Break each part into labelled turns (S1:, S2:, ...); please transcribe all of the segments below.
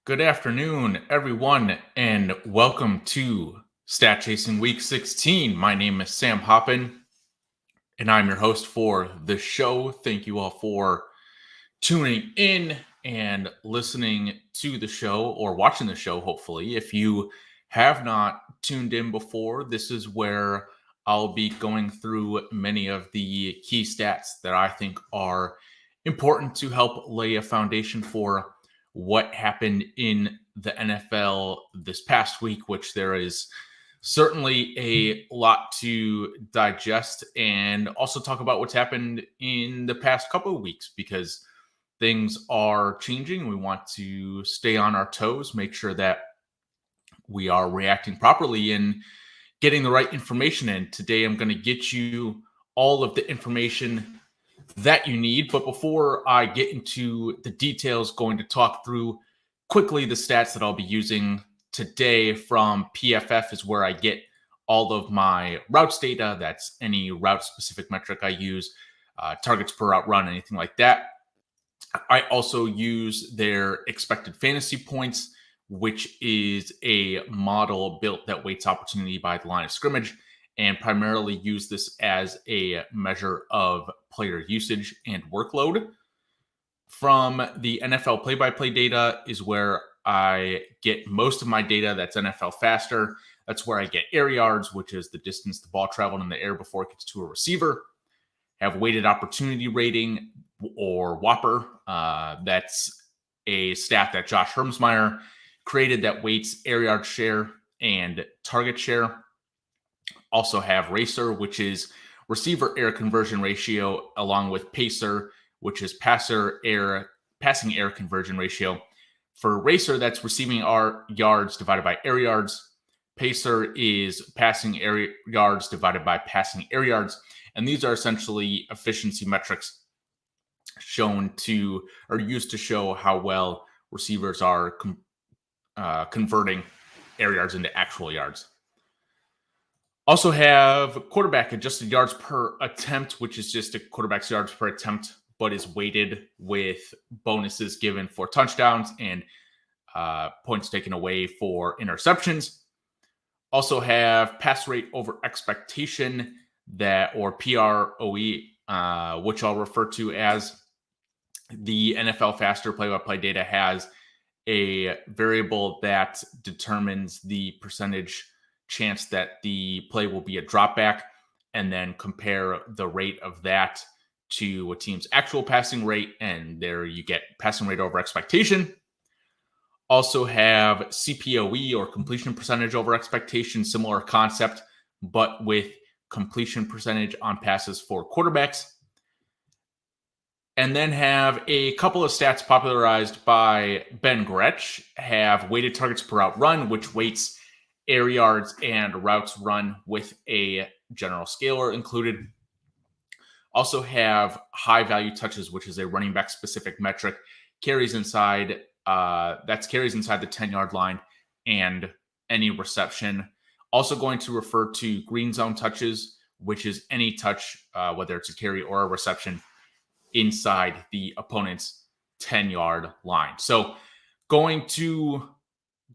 S1: Good afternoon, everyone, and welcome to Stat Chasing Week 16. My name is Sam Hoppen, and I'm your host for the show. Thank you all for tuning in and listening to the show or watching the show, hopefully. If you have not tuned in before, this is where I'll be going through many of the key stats that I think are important to help lay a foundation for what happened in the NFL this past week, which there is certainly a lot to digest, and also talk about what's happened in the past couple of weeks because things are changing. We want to stay on our toes, make sure that we are reacting properly and getting the right information in. Today, I'm going to get you all of the information that you need. But before I get into the details, going to talk through quickly the stats that I'll be using today from PFF is where I get all of my routes data. That's any route specific metric I use, targets per route run, anything like that. I also use their expected fantasy points, which is a model built that weights opportunity by the line of scrimmage, and primarily use this as a measure of player usage and workload. From the NFL play-by-play data is where I get most of my data. That's NFL faster. That's where I get air yards, which is the distance the ball traveled in the air before it gets to a receiver. Have weighted opportunity rating, or Whopper. That's a stat that Josh Hermsmeyer created that weights air yard share and target share. Also have Racer, which is receiver air conversion ratio, along with Pacer, which is passing air conversion ratio. For Racer, that's receiving yards divided by air yards. Pacer is passing air yards divided by passing air yards. And these are essentially efficiency metrics used to show how well receivers are converting air yards into actual yards. Also have quarterback adjusted yards per attempt, which is just a quarterback's yards per attempt, but is weighted with bonuses given for touchdowns and points taken away for interceptions. Also have pass rate over expectation, or PROE, which I'll refer to as the NFL faster play-by-play data has a variable that determines the percentage chance that the play will be a drop back, and then compare the rate of that to a team's actual passing rate, and there you get passing rate over expectation. Also have CPOE, or completion percentage over expectation, similar concept, but with completion percentage on passes for quarterbacks. And then have a couple of stats popularized by Ben Gretsch. Have weighted targets per route run, which weights air yards and routes run with a general scaler included. Also have high value touches, which is a running back specific metric. Carries inside the 10-yard line and any reception. Also going to refer to green zone touches, which is any touch, whether it's a carry or a reception, inside the opponent's 10-yard line. So going to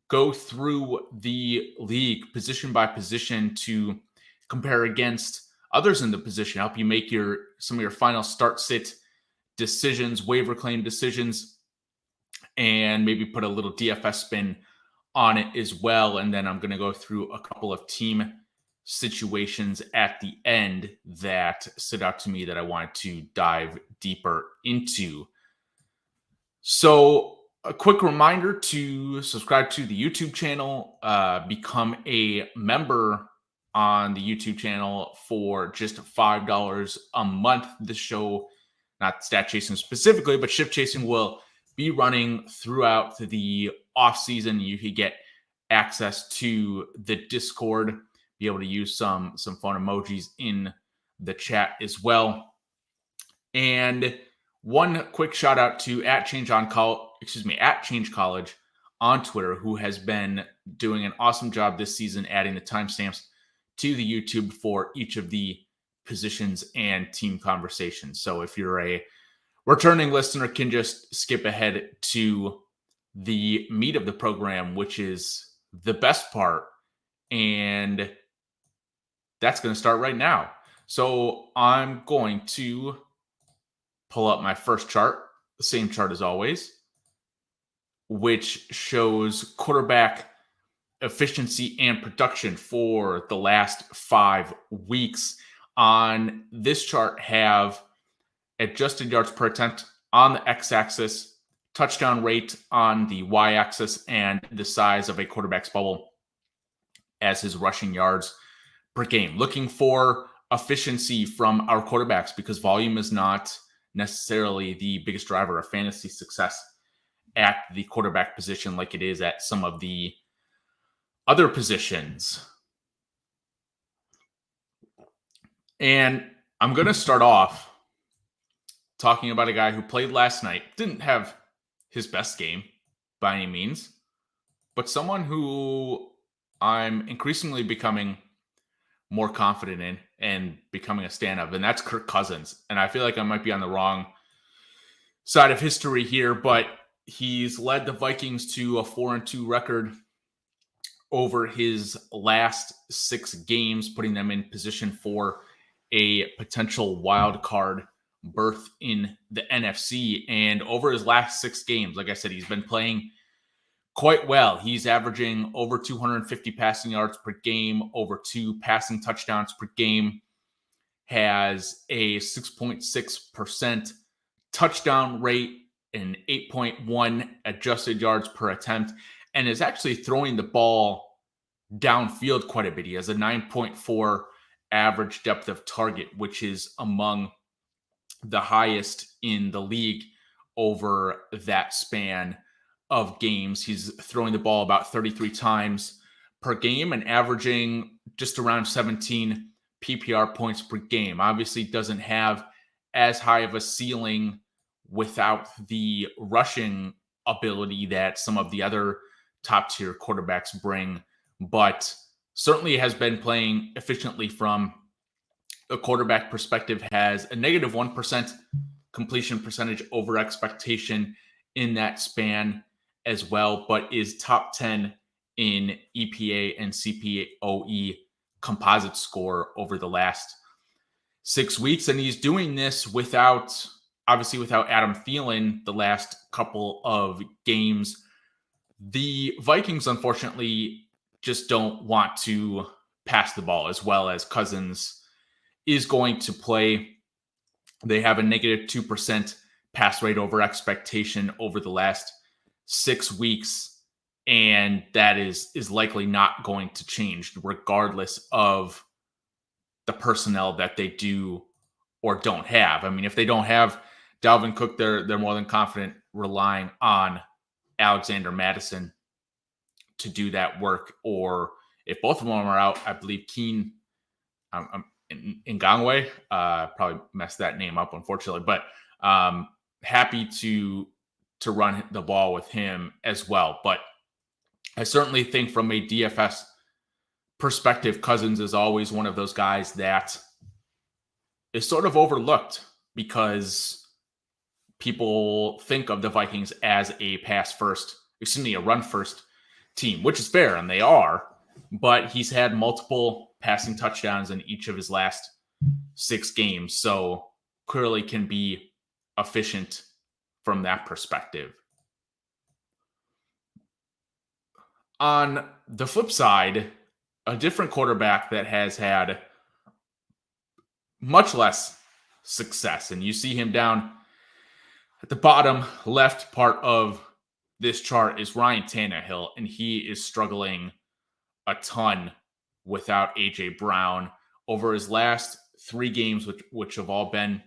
S1: go through the league position by position to compare against others in the position, help you make some of your final start sit decisions, waiver claim decisions, and maybe put a little DFS spin on it as well. And then I'm going to go through a couple of team situations at the end that stood out to me that I wanted to dive deeper into. So a quick reminder to subscribe to the YouTube channel, become a member on the YouTube channel for just $5 a month. This show, not Stat Chasing specifically, but Shift Chasing, will be running throughout the off season. You can get access to the Discord, be able to use some fun emojis in the chat as well. And one quick shout out to at Change College on Twitter, who has been doing an awesome job this season adding the timestamps to the YouTube for each of the positions and team conversations. So if you're a returning listener, can just skip ahead to the meat of the program, which is the best part. And that's going to start right now. So I'm going to pull up my first chart, the same chart as always, which shows quarterback efficiency and production for the last 5 weeks. On this chart, have adjusted yards per attempt on the x-axis, touchdown rate on the y-axis, and the size of a quarterback's bubble as his rushing yards per game. Looking for efficiency from our quarterbacks because volume is not necessarily the biggest driver of fantasy success at the quarterback position like it is at some of the other positions. And I'm going to start off talking about a guy who played last night. Didn't have his best game by any means, but someone who I'm increasingly becoming more confident in and becoming a stan of, and that's Kirk Cousins. And I feel like I might be on the wrong side of history here, but he's led the Vikings to a 4-2 record over his last 6 games, putting them in position for a potential wild card berth in the NFC. And over his last 6 games, like I said, he's been playing quite well. He's averaging over 250 passing yards per game, over 2 passing touchdowns per game, has a 6.6% touchdown rate, an 8.1 adjusted yards per attempt, and is actually throwing the ball downfield quite a bit. He has a 9.4 average depth of target, which is among the highest in the league over that span of games. He's throwing the ball about 33 times per game and averaging just around 17 PPR points per game. Obviously doesn't have as high of a ceiling without the rushing ability that some of the other top tier quarterbacks bring, but certainly has been playing efficiently from a quarterback perspective, has a negative 1% completion percentage over expectation in that span as well, but is top 10 in EPA and CPOE composite score over the last 6 weeks. And he's doing this without Adam Thielen the last couple of games. The Vikings, unfortunately, just don't want to pass the ball as well as Cousins is going to play. They have a negative 2% pass rate over expectation over the last 6 weeks, and that is likely not going to change regardless of the personnel that they do or don't have. I mean, if they don't have Dalvin Cook, they're more than confident relying on Alexander Mattison to do that work. Or if both of them are out, I believe Keen Ngangwe, probably messed that name up, unfortunately, but happy to run the ball with him as well. But I certainly think from a DFS perspective, Cousins is always one of those guys that is sort of overlooked because people think of the Vikings as a run first team, which is fair, and they are, but he's had multiple passing touchdowns in each of his last 6 games, so clearly can be efficient from that perspective. On the flip side, a different quarterback that has had much less success, and you see him down at the bottom left part of this chart, is Ryan Tannehill, and he is struggling a ton without A.J. Brown. Over his last 3 games, which have all been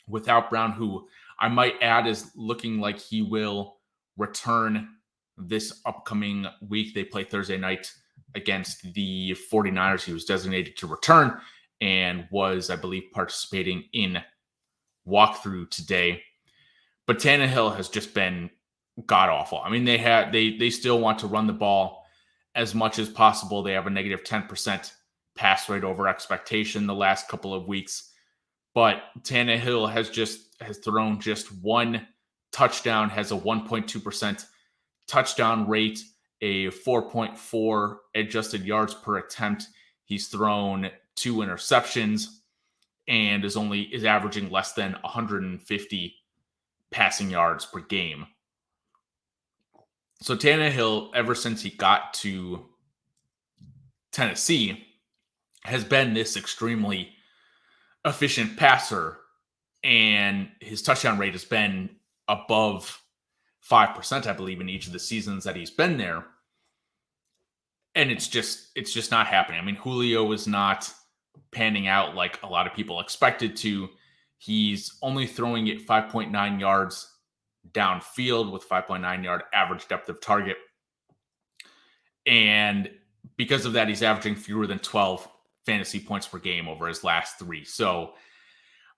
S1: without Brown, who I might add is looking like he will return this upcoming week. They play Thursday night against the 49ers. He was designated to return and was, I believe, participating in walkthrough today. But Tannehill has just been god-awful. I mean, they still want to run the ball as much as possible. They have a negative 10% pass rate over expectation the last couple of weeks. But Tannehill has thrown just 1 touchdown, has a 1.2% touchdown rate, a 4.4 adjusted yards per attempt. He's thrown 2 interceptions and is averaging less than 150 passing yards per game. So Tannehill, ever since he got to Tennessee, has been this extremely efficient passer, and his touchdown rate has been above 5%, I believe, in each of the seasons that he's been there. And it's just not happening. I mean, Julio is not panning out like a lot of people expected to. He's only throwing it 5.9 yards downfield with 5.9 yard average depth of target. And because of that, he's averaging fewer than 12 fantasy points per game over his last 3. So,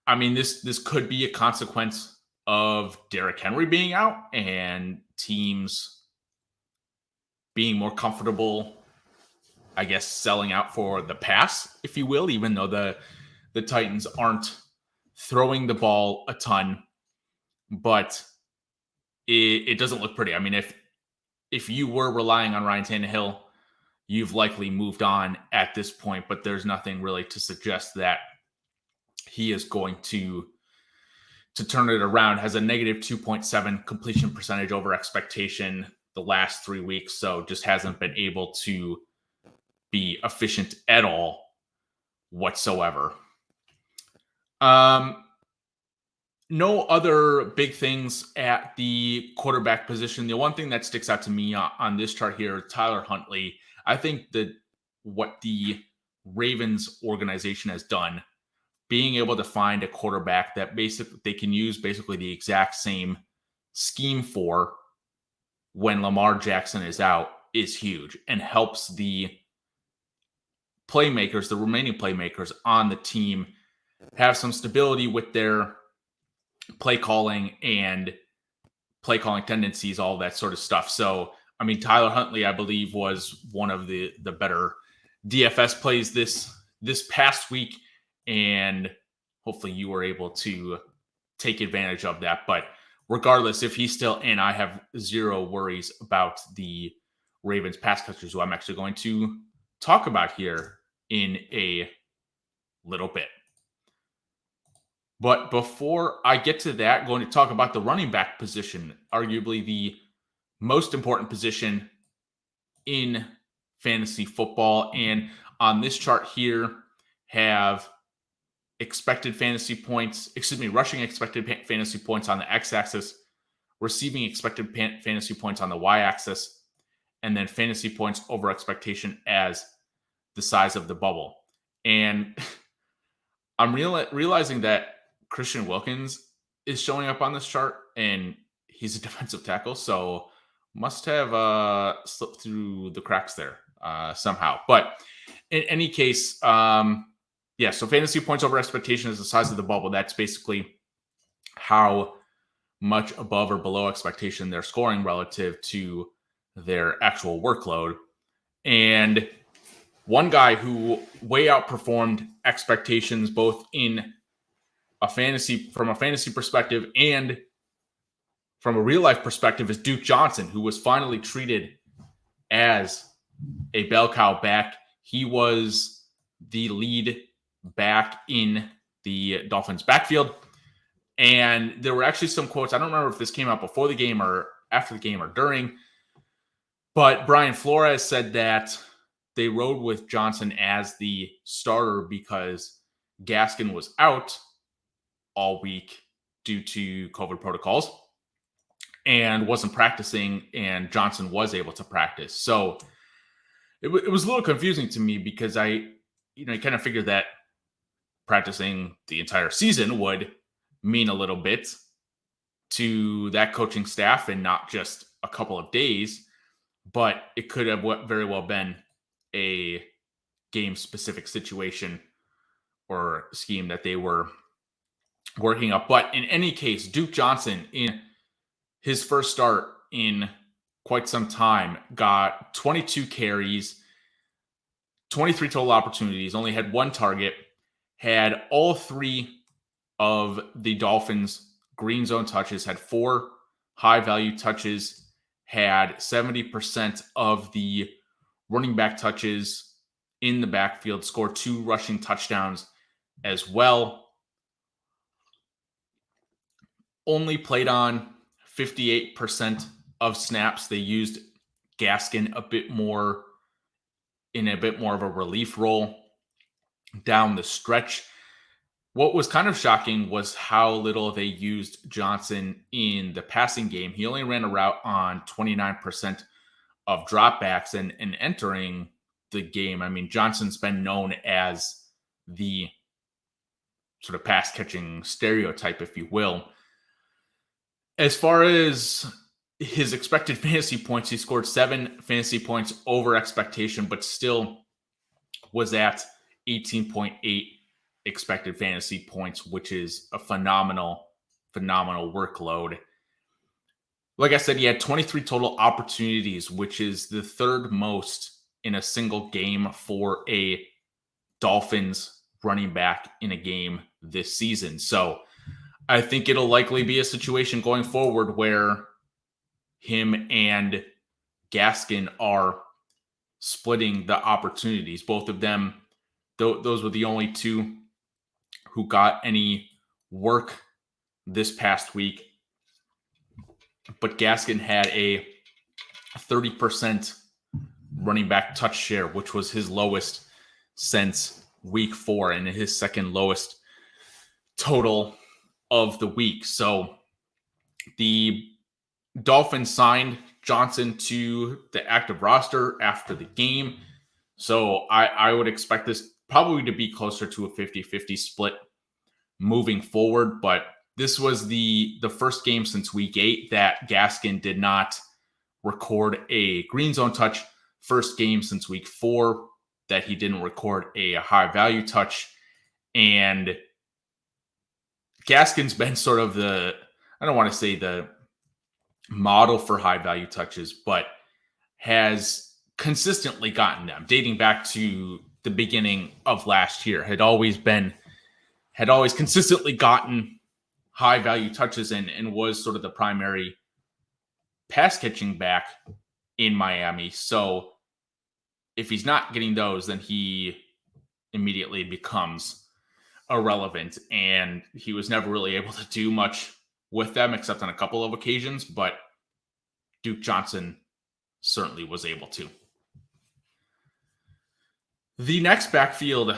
S1: I mean, this could be a consequence of Derrick Henry being out and teams being more comfortable, I guess, selling out for the pass, if you will, even though the Titans aren't throwing the ball a ton. But it doesn't look pretty. I mean, if you were relying on Ryan Tannehill, you've likely moved on at this point, but there's nothing really to suggest that he is going to turn it around. Has a negative 2.7 completion percentage over expectation the last 3 weeks, so just hasn't been able to be efficient at all whatsoever. No other big things at the quarterback position. The one thing that sticks out to me on this chart here, Tyler Huntley. I think that what the Ravens organization has done, being able to find a quarterback that they can use basically the exact same scheme for when Lamar Jackson is out, is huge and helps the playmakers, the remaining playmakers on the team, have some stability with their play calling and play calling tendencies, all that sort of stuff. So, I mean, Tyler Huntley, I believe, was one of the better DFS plays this past week, and hopefully you were able to take advantage of that. But regardless, if he's still in, I have zero worries about the Ravens pass catchers, who I'm actually going to talk about here in a little bit. But before I get to that, I'm going to talk about the running back position, arguably the most important position in fantasy football. And on this chart here, have expected fantasy points, rushing expected fantasy points on the x-axis, receiving expected fantasy points on the y-axis, and then fantasy points over expectation as the size of the bubble. And I'm realizing that Christian Wilkins is showing up on this chart, and he's a defensive tackle, so must have slipped through the cracks there somehow. But in any case, so fantasy points over expectation is the size of the bubble. That's basically how much above or below expectation they're scoring relative to their actual workload. And one guy who way outperformed expectations, both from a fantasy perspective and from a real life perspective, is Duke Johnson, who was finally treated as a bell cow back. He was the lead back in the Dolphins backfield. And there were actually some quotes. I don't remember if this came out before the game or after the game or during, but Brian Flores said that they rode with Johnson as the starter because Gaskin was out all week due to COVID protocols and wasn't practicing, and Johnson was able to practice. So it was a little confusing to me because I kind of figured that practicing the entire season would mean a little bit to that coaching staff and not just a couple of days, but it could have very well been a game-specific situation or scheme that they were working up. But in any case, Duke Johnson, in his first start in quite some time, got 22 carries, 23 total opportunities, only had one target, had all 3 of the Dolphins' green zone touches, had 4 high-value touches, had 70% of the running back touches in the backfield, scored 2 rushing touchdowns as well. Only played on 58% of snaps. They used Gaskin in a bit more of a relief role down the stretch. What was kind of shocking was how little they used Johnson in the passing game. He only ran a route on 29% of dropbacks, and entering the game, I mean, Johnson's been known as the sort of pass catching stereotype, if you will. As far as his expected fantasy points, he scored 7 fantasy points over expectation, but still was at 18.8 expected fantasy points, which is a phenomenal workload. Like I said, he had 23 total opportunities, which is the 3rd most in a single game for a Dolphins running back in a game this season. So I think it'll likely be a situation going forward where him and Gaskin are splitting the opportunities. Both of them, those were the only 2 who got any work this past week. But Gaskin had a 30% running back touch share, which was his lowest since week 4 and his 2nd lowest total of the week. So the Dolphins signed Johnson to the active roster after the game. So I would expect this probably to be closer to a 50-50 split moving forward. But this was the first game since week 8 that Gaskin did not record a green zone touch. First game since week 4 that he didn't record a high value touch. And Gaskin's been sort of I don't want to say the model for high value touches, but has consistently gotten them dating back to the beginning of last year. Had always consistently gotten high value touches and was sort of the primary pass catching back in Miami. So if he's not getting those, then he immediately becomes irrelevant, and he was never really able to do much with them except on a couple of occasions, but Duke Johnson certainly was able to. The next backfield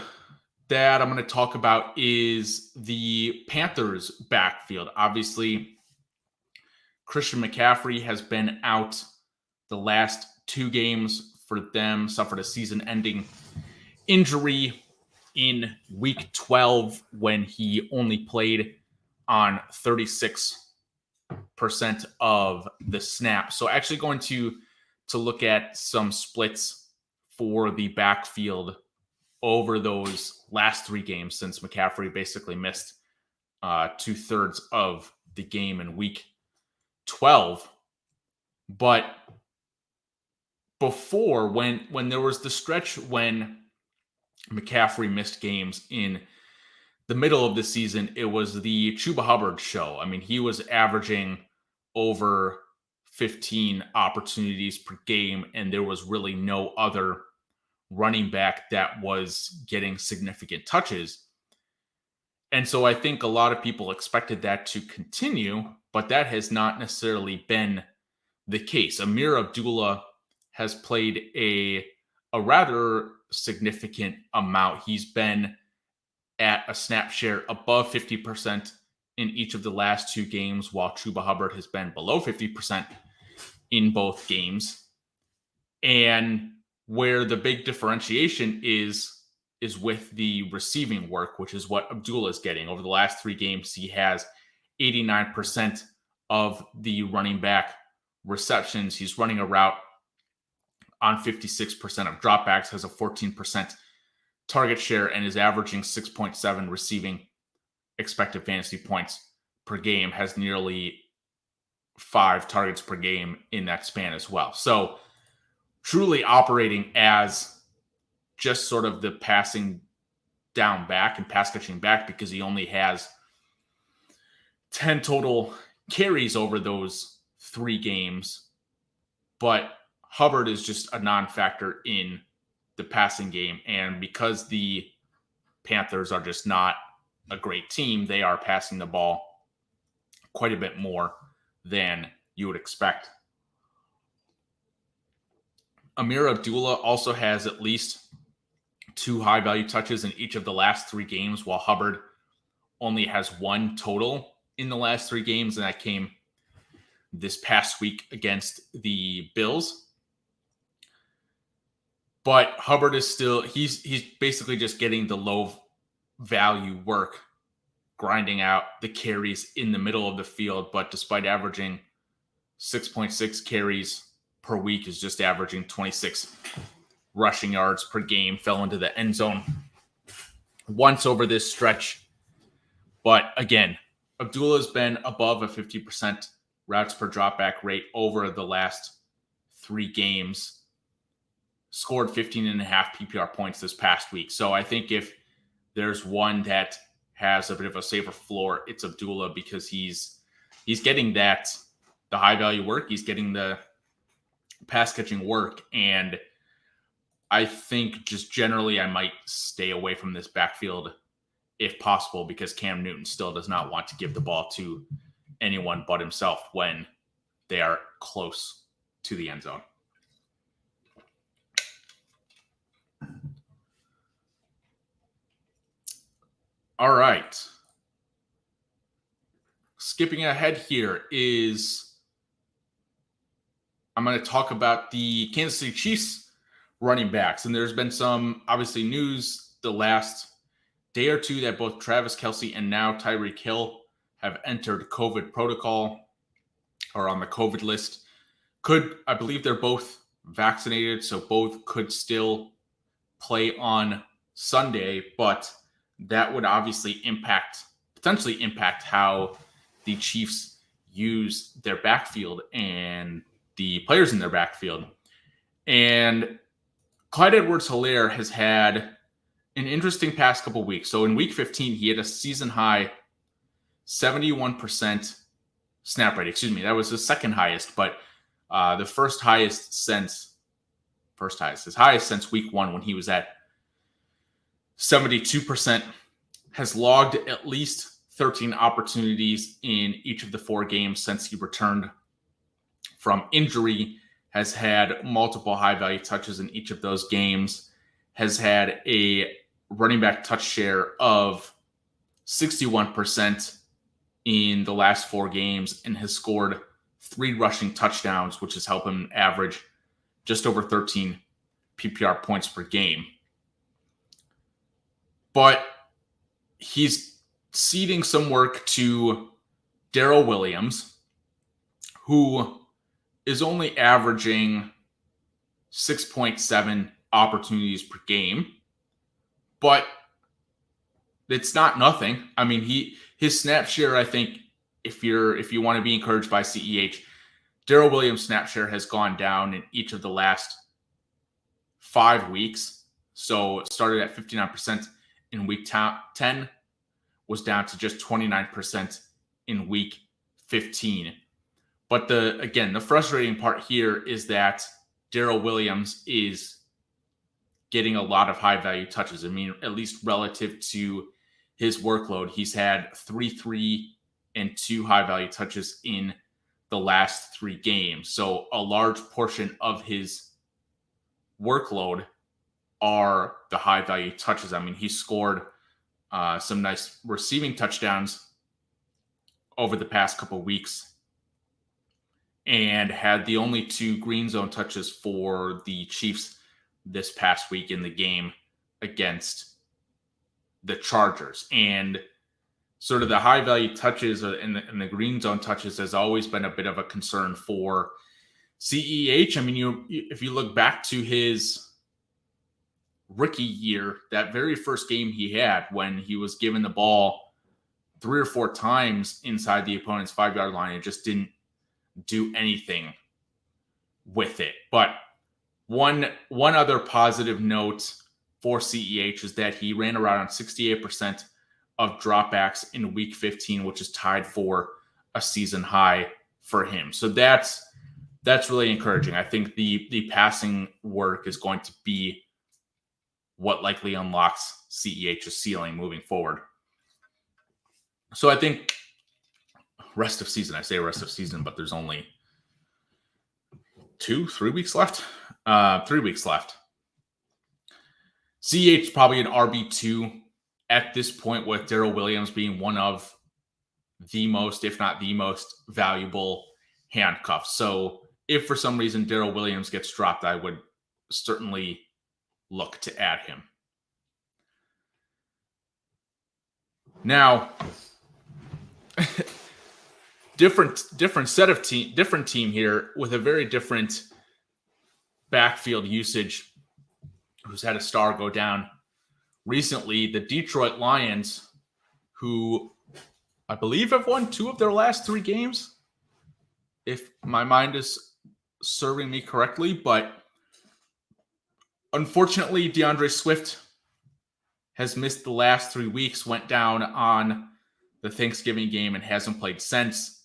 S1: that I'm going to talk about is the Panthers backfield. Obviously, Christian McCaffrey has been out the last 2 games for them, suffered a season-ending injury in week 12 when he only played on 36% of the snaps. So actually going to look at some splits for the backfield over those last 3 games, since McCaffrey basically missed 2/3 of the game in week 12. But before, when there was the stretch when McCaffrey missed games in the middle of the season, it was the Chuba Hubbard show. I mean, he was averaging over 15 opportunities per game, and there was really no other running back that was getting significant touches. And so I think a lot of people expected that to continue, but that has not necessarily been the case. Amir Abdullah has played a rather significant amount. He's been at a snap share above 50% in each of the last 2 games, while Chuba Hubbard has been below 50% in both games. And where the big differentiation is with the receiving work, which is what Abdullah is getting. Over the last 3 games, he has 89% of the running back receptions. He's running a route on 56% of dropbacks, has a 14% target share, and is averaging 6.7 receiving expected fantasy points per game, has nearly 5 targets per game in that span as well. So truly operating as just sort of the passing down back and pass catching back, because he only has 10 total carries over those 3 games. but Hubbard is just a non-factor in the passing game. And because the Panthers are just not a great team, they are passing the ball quite a bit more than you would expect. Ameer Abdullah also has at least 2 high-value touches in each of the last 3 games, while Hubbard only has 1 total in the last 3 games, and that came this past week against the Bills. But Hubbard is still, he's basically just getting the low-value work, grinding out the carries in the middle of the field, but despite averaging 6.6 carries per week, is just averaging 26 rushing yards per game, fell into the end zone once over this stretch. But again, Abdullah's been above a 50% routes per dropback rate over the last 3 games, scored 15.5 PPR points this past week. So I think if there's one that has a bit of a safer floor, it's Abdullah, because he's getting the high value work, he's getting the pass catching work, and I think just generally I might stay away from this backfield if possible, because Cam Newton still does not want to give the ball to anyone but himself when they are close to the end zone. All right. Skipping ahead here is I'm going to talk about the Kansas City Chiefs running backs. And there's been some, obviously, news the last day or two that both Travis Kelce and now Tyreek Hill have entered COVID protocol or on the COVID list. I believe they're both vaccinated, so both could still play on Sunday, but that would obviously potentially impact how the Chiefs use their backfield and the players in their backfield. And Clyde Edwards-Helaire has had an interesting past couple weeks. So in week 15, he had a season high 71% snap rate. Excuse me, that was his second highest, but his highest since week 1 when he was at 72%, has logged at least 13 opportunities in each of the 4 games since he returned from injury, has had multiple high-value touches in each of those games, has had a running back touch share of 61% in the last 4 games, and has scored 3 rushing touchdowns, which has helped him average just over 13 PPR points per game. But he's ceding some work to Darrell Williams, who is only averaging 6.7 opportunities per game. But it's not nothing. I mean, his snap share, I think, if you want to be encouraged by CEH, Darrell Williams' snap share has gone down in each of the last 5 weeks. So it started at 59% in week 10, was down to just 29% in week 15. But the frustrating part here is that Darrell Williams is getting a lot of high-value touches. I mean, at least relative to his workload, he's had 3 and 2 high-value touches in the last 3 games. So a large portion of his workload are the high-value touches. I mean, he scored some nice receiving touchdowns over the past couple weeks and had the only 2 green zone touches for the Chiefs this past week in the game against the Chargers. And sort of the high-value touches and the green zone touches has always been a bit of a concern for CEH. I mean, if you look back to his rookie year, that very first game he had when he was given the ball 3 or 4 times inside the opponent's 5-yard line and just didn't do anything with it. But one other positive note for CEH is that he ran around 68% of dropbacks in week 15, which is tied for a season high for him. So that's that's really encouraging. I think the passing work is going to be what likely unlocks CEH's ceiling moving forward. So I think rest of season, I say rest of season, but there's only 3 weeks left. 3 weeks left. CEH probably an RB2 at this point, with Darrell Williams being one of the most, if not the most, valuable handcuffs. So if for some reason Darrell Williams gets dropped, I would certainly look to add him. Now, different team here with a very different backfield usage, who's had a star go down recently. The Detroit Lions, who I believe have won 2 of their last 3 games, if my mind is serving me correctly. But unfortunately, DeAndre Swift has missed the last 3 weeks, went down on the Thanksgiving game and hasn't played since.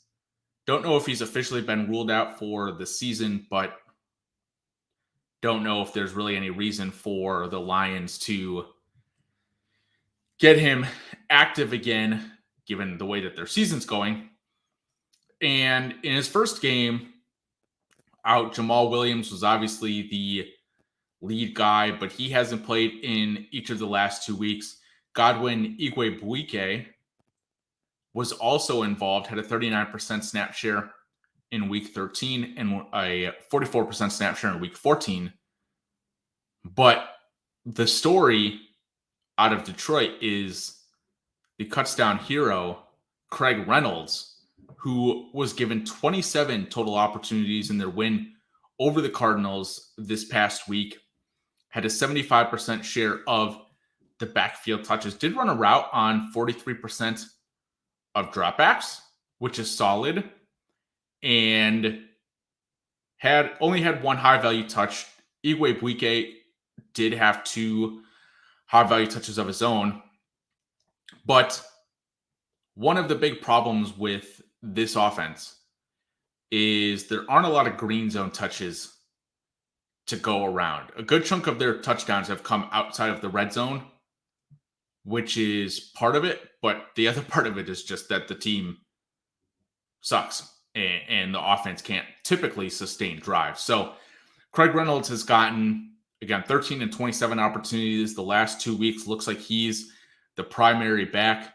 S1: Don't know if he's officially been ruled out for the season, but don't know if there's really any reason for the Lions to get him active again, given the way that their season's going. And in his first game out, Jamal Williams was obviously the lead guy, but he hasn't played in each of the last 2 weeks. Godwin Igwebuike was also involved, had a 39% snap share in week 13 and a 44% snap share in week 14. But the story out of Detroit is the touchdown hero, Craig Reynolds, who was given 27 total opportunities in their win over the Cardinals this past week, had a 75% share of the backfield touches, did run a route on 43% of dropbacks, which is solid, and only had 1 high-value touch. Igwebuike did have 2 high-value touches of his own. But one of the big problems with this offense is there aren't a lot of green zone touches to go around. A good chunk of their touchdowns have come outside of the red zone, which is part of it. But the other part of it is just that the team sucks and the offense can't typically sustain drives. So Craig Reynolds has gotten, again, 13 and 27 opportunities the last 2 weeks. Looks like he's the primary back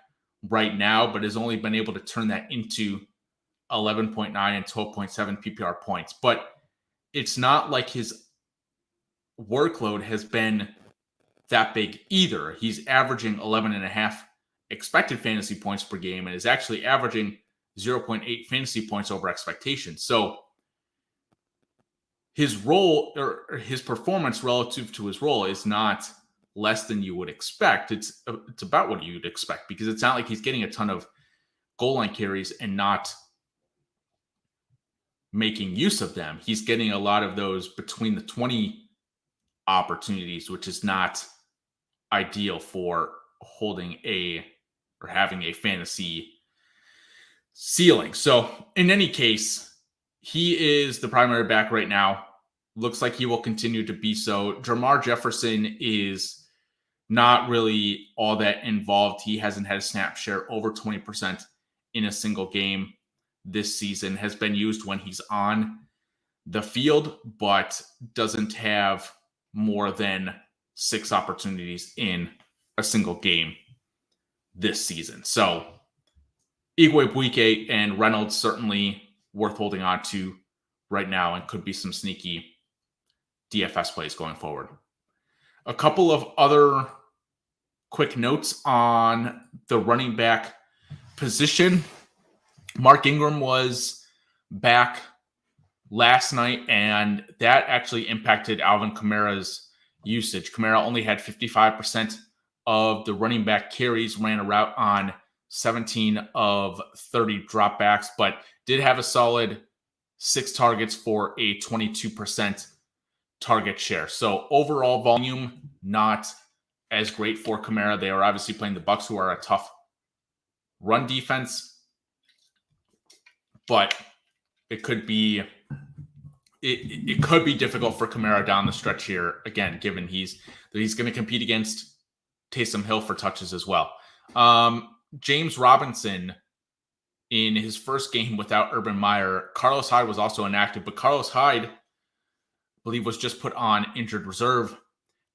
S1: right now, but has only been able to turn that into 11.9 and 12.7 PPR points. But it's not like his workload has been that big either. He's averaging 11.5 expected fantasy points per game and is actually averaging 0.8 fantasy points over expectation. So his role, or his performance relative to his role, is not less than you would expect. It's about what you'd expect, because it's not like he's getting a ton of goal line carries and not making use of them. He's getting a lot of those between the 20 opportunities, which is not ideal for holding or having a fantasy ceiling. So in any case, he is the primary back right now. Looks like he will continue to be so. Jermar Jefferson is not really all that involved. He hasn't had a snap share over 20% in a single game this season. Has been used when he's on the field, but doesn't have more than 6 opportunities in a single game this season. So Igwebuike and Reynolds certainly worth holding on to right now and could be some sneaky DFS plays going forward. A couple of other quick notes on the running back position. Mark Ingram was back last night, and that actually impacted Alvin Kamara's usage. Kamara only had 55% of the running back carries, ran a route on 17 of 30 dropbacks, but did have a solid 6 targets for a 22% target share. So overall volume, not as great for Kamara. They are obviously playing the Bucs, who are a tough run defense, but it could be it could be difficult for Kamara down the stretch here, again, given he's going to compete against Taysom Hill for touches as well. James Robinson, in his first game without Urban Meyer, Carlos Hyde was also inactive, but Carlos Hyde, I believe, was just put on injured reserve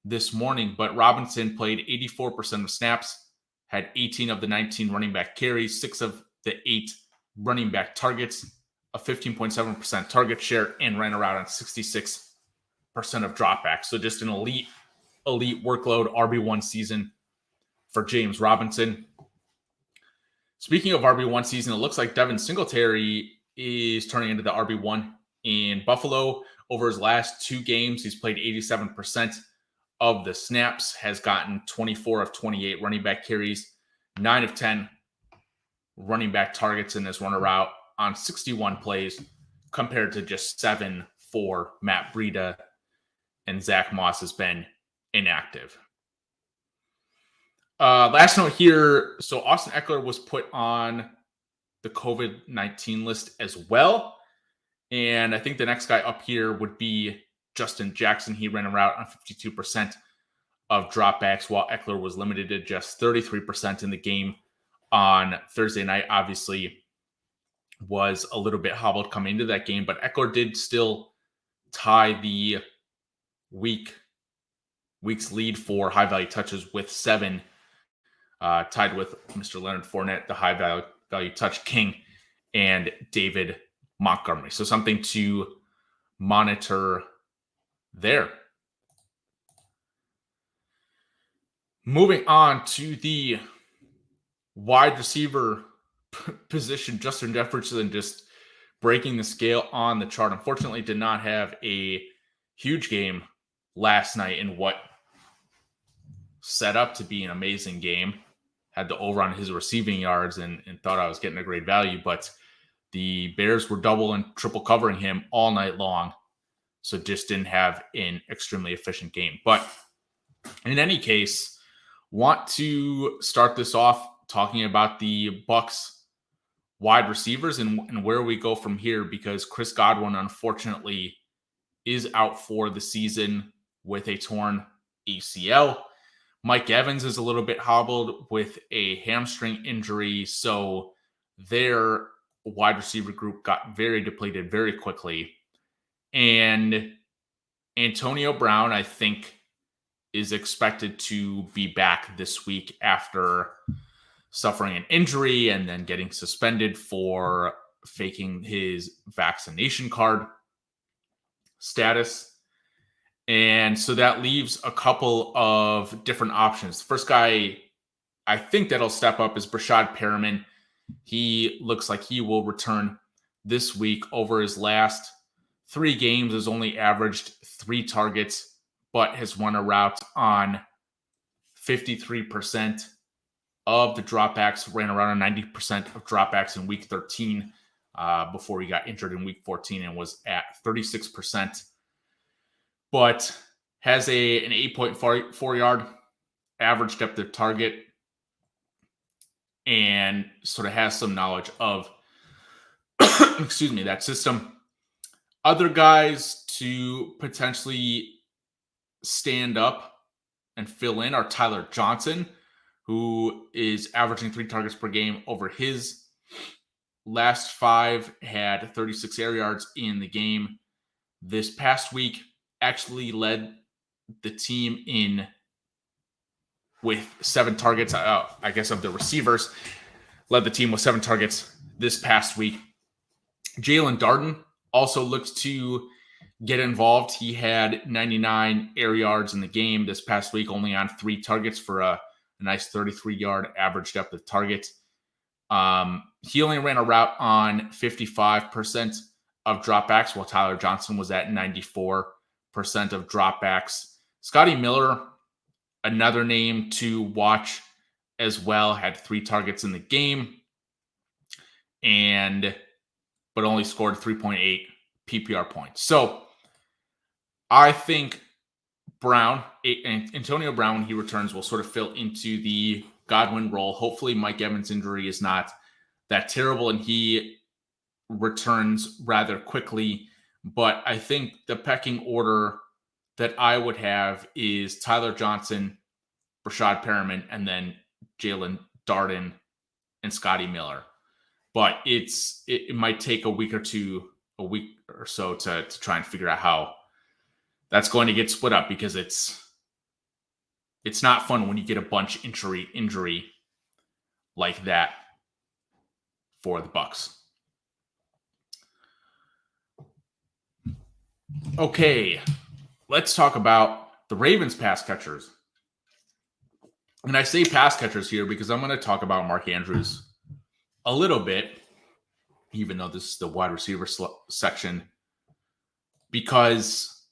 S1: this morning, but Robinson played 84% of snaps, had 18 of the 19 running back carries, 6 of the 8 running back targets, a 15.7% target share, and ran around on 66% of dropbacks. So just an elite workload, RB1 season for James Robinson. Speaking of RB1 season, it looks like Devin Singletary is turning into the RB1 in Buffalo. Over his last 2 games, he's played 87% of the snaps, has gotten 24 of 28 running back carries, 9 of 10 running back targets, and has run a route on 61 plays compared to just 7 for Matt Breida, and Zach Moss has been inactive. Last note here, so Austin Eckler was put on the COVID-19 list as well, and I think the next guy up here would be Justin Jackson. He ran a route on 52% of dropbacks, while Eckler was limited to just 33% in the game on Thursday night. Obviously, was a little bit hobbled coming into that game, but Eckler did still tie the week's lead for high-value touches with 7, tied with Mr. Leonard Fournette, the high-value touch king, and David Montgomery. So something to monitor there. Moving on to the wide receiver position, Justin Jefferson just breaking the scale on the chart. Unfortunately, did not have a huge game last night in what set up to be an amazing game. Had the over on his receiving yards and thought I was getting a great value, but the Bears were double and triple covering him all night long, so just didn't have an extremely efficient game. But in any case, want to start this off talking about the Bucs wide receivers and where we go from here, because Chris Godwin, unfortunately, is out for the season with a torn ACL. Mike Evans is a little bit hobbled with a hamstring injury, so their wide receiver group got very depleted very quickly. And Antonio Brown, I think, is expected to be back this week after suffering an injury and then getting suspended for faking his vaccination card status. And so that leaves a couple of different options. The first guy I think that'll step up is Brashad Perriman. He looks like he will return this week. Over his last 3 games, has only averaged 3 targets, but has run a route on 53% of the dropbacks, ran around 90% of dropbacks in week 13 before he got injured in week 14, and was at 36%, but has an 8.4 yard average depth of target and sort of has some knowledge of, that system. Other guys to potentially stand up and fill in are Tyler Johnson, who is averaging 3 targets per game over his last 5, had 36 air yards in the game. This past week, actually led the team in with 7 targets, I guess, of the receivers. Led the team with 7 targets this past week. Jalen Darden also looks to get involved. He had 99 air yards in the game this past week, only on 3 targets for a nice 33-yard average depth of target. He only ran a route on 55% of dropbacks, while Tyler Johnson was at 94% of dropbacks. Scotty Miller, another name to watch as well, had 3 targets in the game, but only scored 3.8 PPR points. So I think Antonio Brown, when he returns, will sort of fill into the Godwin role. Hopefully Mike Evans' injury is not that terrible and he returns rather quickly. But I think the pecking order that I would have is Tyler Johnson, Rashad Perriman, and then Jalen Darden and Scotty Miller. But it might take a week or so to try and figure out how that's going to get split up, because it's not fun when you get a bunch injury like that for the Bucs. Okay, let's talk about the Ravens pass catchers. And I say pass catchers here because I'm going to talk about Mark Andrews a little bit, even though this is the wide receiver section, because,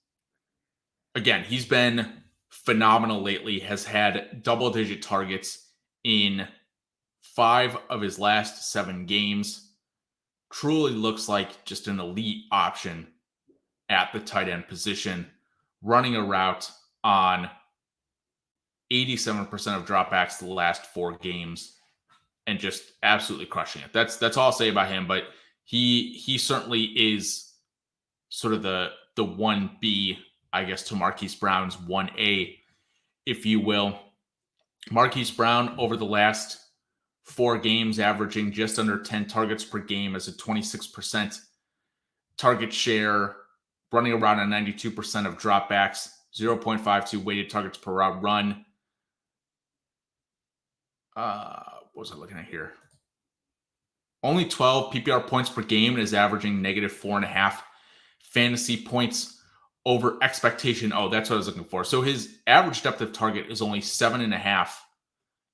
S1: again, he's been phenomenal lately, has had double-digit targets in 5 of his last 7 games. Truly looks like just an elite option at the tight end position, running a route on 87% of dropbacks the last 4 games and just absolutely crushing it. That's all I'll say about him, but he certainly is sort of the 1B, I guess, to Marquise Brown's 1A, if you will. Marquise Brown over the last 4 games averaging just under 10 targets per game as a 26% target share, running around on 92% of dropbacks, 0.52 weighted targets per route run. What was I looking at here? Only 12 PPR points per game and is averaging negative 4.5 fantasy points over expectation. Oh, that's what I was looking for. So his average depth of target is only 7.5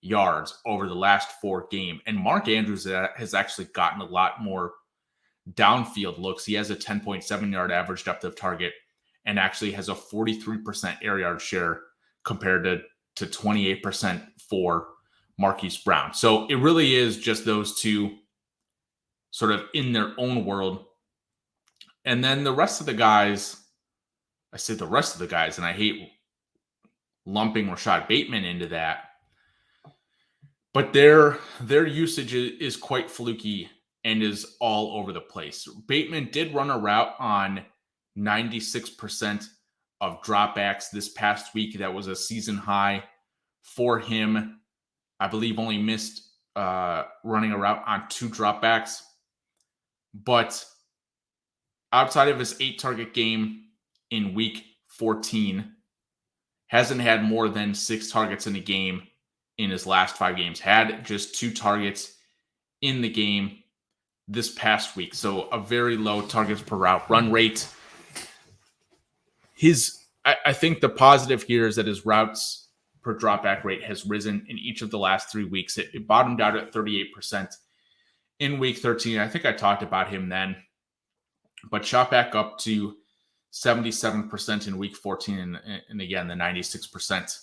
S1: yards over the last 4 games. And Mark Andrews has actually gotten a lot more downfield looks. He has a 10.7 yard average depth of target and actually has a 43% air yard share compared to 28% for Marquise Brown. So it really is just those two sort of in their own world. And then the rest of the guys, I say the rest of the guys, and I hate lumping Rashad Bateman into that, but their usage is quite fluky and is all over the place. Bateman did run a route on 96% of dropbacks this past week. That was a season high for him. I believe only missed running a route on 2 dropbacks. But outside of his 8-target game in week 14, hasn't had more than 6 targets in a game in his last 5 games. Had just 2 targets in the game this past week. So a very low targets per route run rate. I think the positive here is that his routes per dropback rate has risen in each of the last 3 weeks. It bottomed out at 38% in week 13. I think I talked about him then, but shot back up to 77% in week 14. And again, the 96%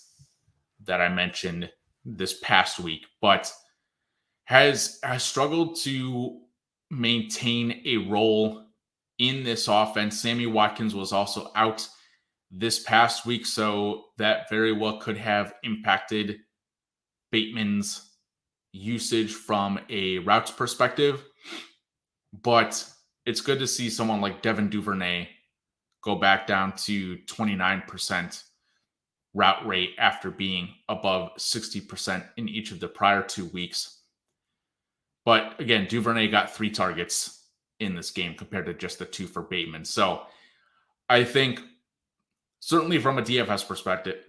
S1: that I mentioned this past week, but has struggled to maintain a role in this offense. Sammy Watkins was also out this past week, so that very well could have impacted Bateman's usage from a routes perspective. But it's good to see someone like Devin Duvernay go back down to 29% route rate after being above 60% in each of the prior 2 weeks. But again, Duvernay got 3 targets in this game compared to just the 2 for Bateman. So I think certainly from a DFS perspective,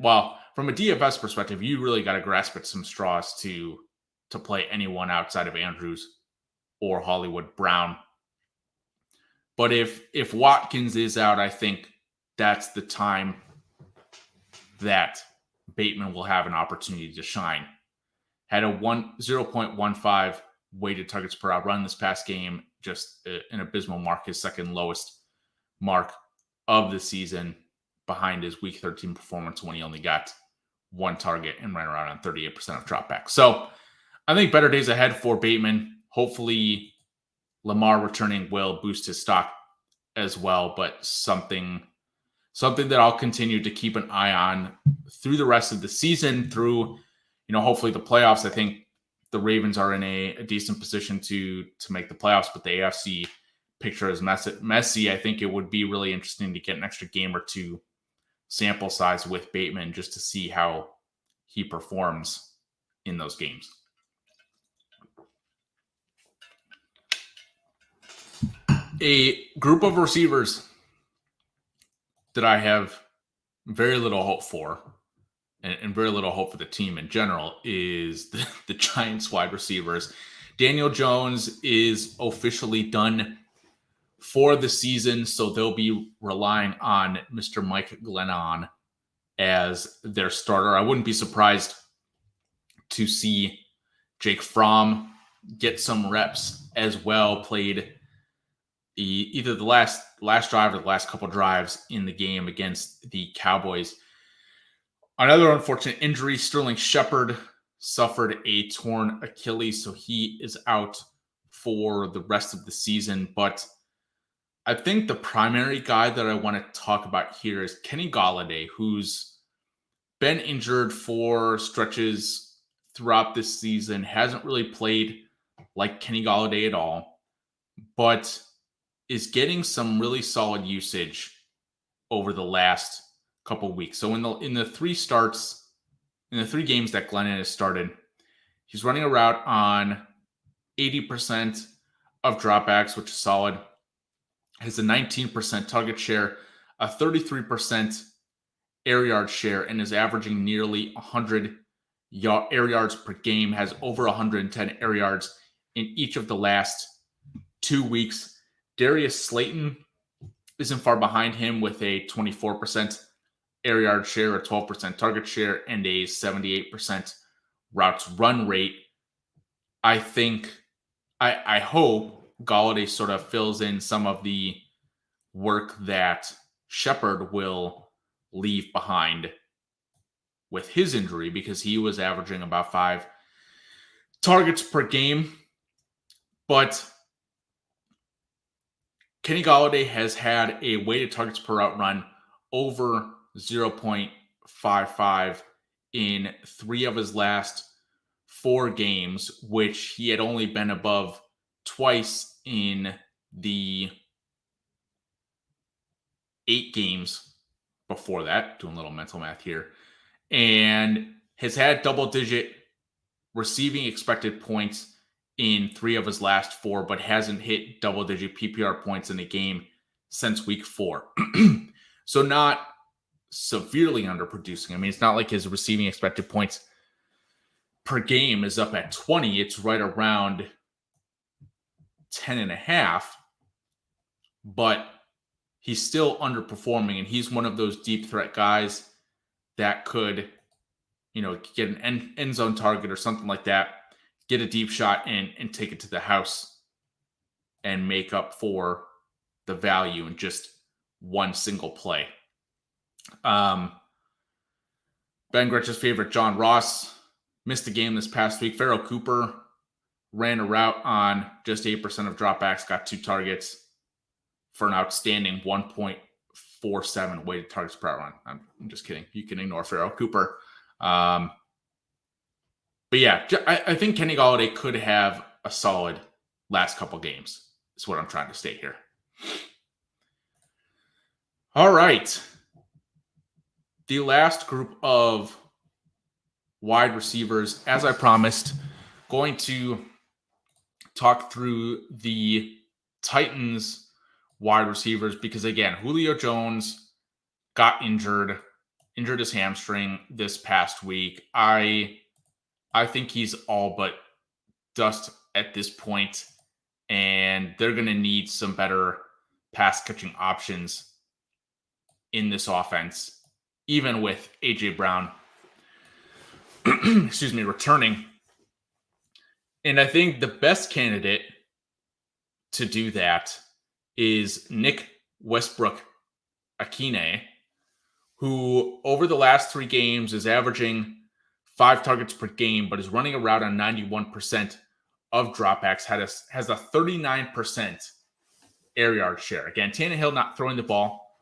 S1: you really got to grasp at some straws to play anyone outside of Andrews or Hollywood Brown. But if Watkins is out, I think that's the time that Bateman will have an opportunity to shine. Had a 0.15 weighted targets per out run this past game, just an abysmal mark, his second lowest mark of the season, behind his week 13 performance when he only got 1 target and ran around on 38% of dropbacks. So I think better days ahead for Bateman. Hopefully Lamar returning will boost his stock as well, but something that I'll continue to keep an eye on through the rest of the season, through, hopefully the playoffs. I think the Ravens are in a decent position to make the playoffs, but the AFC picture as messy. I think it would be really interesting to get an extra game or two sample size with Bateman just to see how he performs in those games. A group of receivers that I have very little hope for, and very little hope for the team in general, is the Giants wide receivers. Daniel Jones is officially done for the season, so they'll be relying on Mr. Mike Glennon as their starter. I wouldn't be surprised to see Jake Fromm get some reps as well, played either the last drive or the last couple drives in the game against the Cowboys. Another unfortunate injury, Sterling Shepard suffered a torn Achilles, so he is out for the rest of the season. But I think the primary guy that I want to talk about here is Kenny Golladay, who's been injured for stretches throughout this season, hasn't really played like Kenny Golladay at all, but is getting some really solid usage over the last couple of weeks. So in the three games that Glennon has started, he's running a route on 80% of dropbacks, which is solid. Has a 19% target share, a 33% air yard share, and is averaging nearly 100 air yards per game, has over 110 air yards in each of the last 2 weeks. Darius Slayton isn't far behind him with a 24% air yard share, a 12% target share, and a 78% routes run rate. I hope Golladay sort of fills in some of the work that Shepard will leave behind with his injury, because he was averaging about 5 targets per game. But Kenny Golladay has had a weighted targets per route run over 0.55 in 3 of his last 4 games, which he had only been above twice in the 8 games before that. Doing a little mental math here. And has had double-digit receiving expected points in 3 of his last 4, but hasn't hit double-digit PPR points in a game since week 4. So not severely underproducing. I mean, it's not like his receiving expected points per game is up at 20. It's right around 10.5, but he's still underperforming, and he's one of those deep threat guys that could, get an end zone target or something like that, get a deep shot and take it to the house and make up for the value in just one single play. Ben Gretch's favorite, John Ross, missed a game this past week. Farrell Cooper ran a route on just 8% of dropbacks, got 2 targets for an outstanding 1.47 weighted targets per run. I'm just kidding. You can ignore Farrell Cooper. But yeah, I think Kenny Golladay could have a solid last couple games, is what I'm trying to state here. All right. The last group of wide receivers, as I promised, going to talk through the Titans wide receivers, because again, Julio Jones got injured his hamstring this past week. I think he's all but dust at this point, and they're going to need some better pass catching options in this offense, even with A.J. Brown returning. And I think the best candidate to do that is Nick Westbrook-Akine, who over the last 3 games is averaging 5 targets per game, but is running a route on 91% of dropbacks, has a 39% air yard share. Again, Tannehill not throwing the ball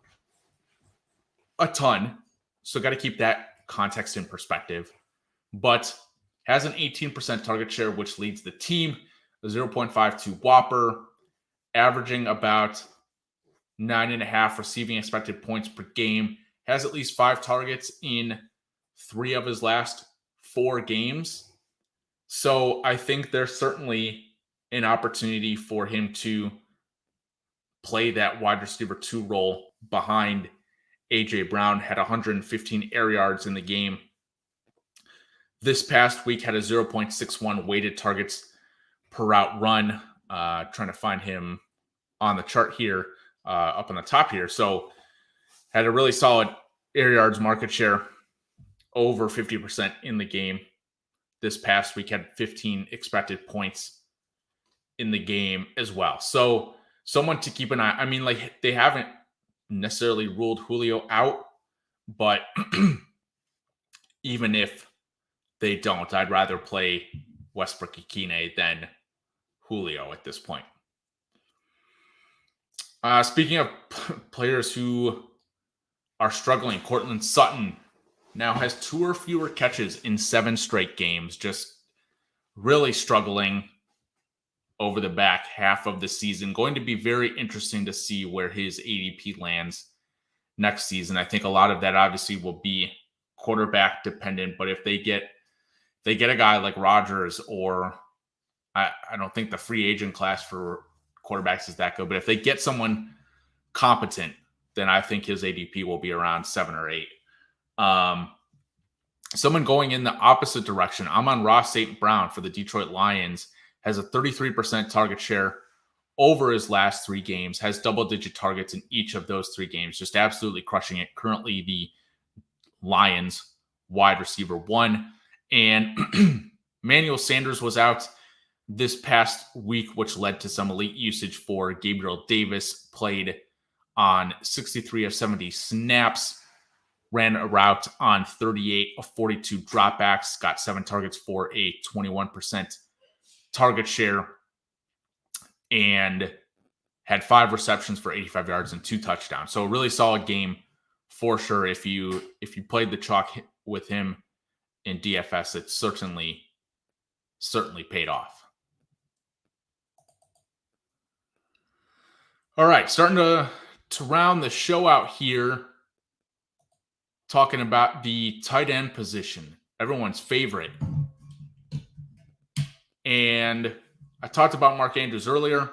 S1: a ton, so got to keep that context in perspective, but has an 18% target share, which leads the team, a 0.52 Whopper, averaging about 9.5 receiving expected points per game, has at least 5 targets in 3 of his last 4 games. So I think there's certainly an opportunity for him to play that wide receiver 2 role behind A.J. Brown. Had 115 air yards in the game. This past week had a 0.61 weighted targets per route run. Trying to find him on the chart here, up on the top here. So had a really solid air yards market share, over 50% in the game. This past week had 15 expected points in the game as well. So someone to keep an eye. I mean, like, they haven't necessarily ruled Julio out, but even if they don't, I'd rather play Westbrook-Ikhine than Julio at this point. Speaking of players who are struggling, Courtland Sutton now has 2 or fewer catches in 7 straight games, just really struggling over the back half of the season. Going to be very interesting to see where his ADP lands next season. I think a lot of that obviously will be quarterback dependent, but if they get a guy like Rodgers, or I don't think the free agent class for quarterbacks is that good, but if they get someone competent, then I think his ADP will be around 7 or 8. Someone going in the opposite direction, Amon-Ra St. Brown for the Detroit Lions has a 33% target share over his last 3 games, has double-digit targets in each of those 3 games, just absolutely crushing it. Currently the Lions wide receiver 1. And Manuel Sanders was out this past week, which led to some elite usage for Gabriel Davis. Played on 63 of 70 snaps, ran a route on 38 of 42 dropbacks, got 7 targets for a 21% target share, and had 5 receptions for 85 yards and 2 touchdowns. So a really solid game for sure. If you played the chalk with him in DFS, it certainly paid off. All right, starting to round the show out here, talking about the tight end position, everyone's favorite. And I talked about Mark Andrews earlier,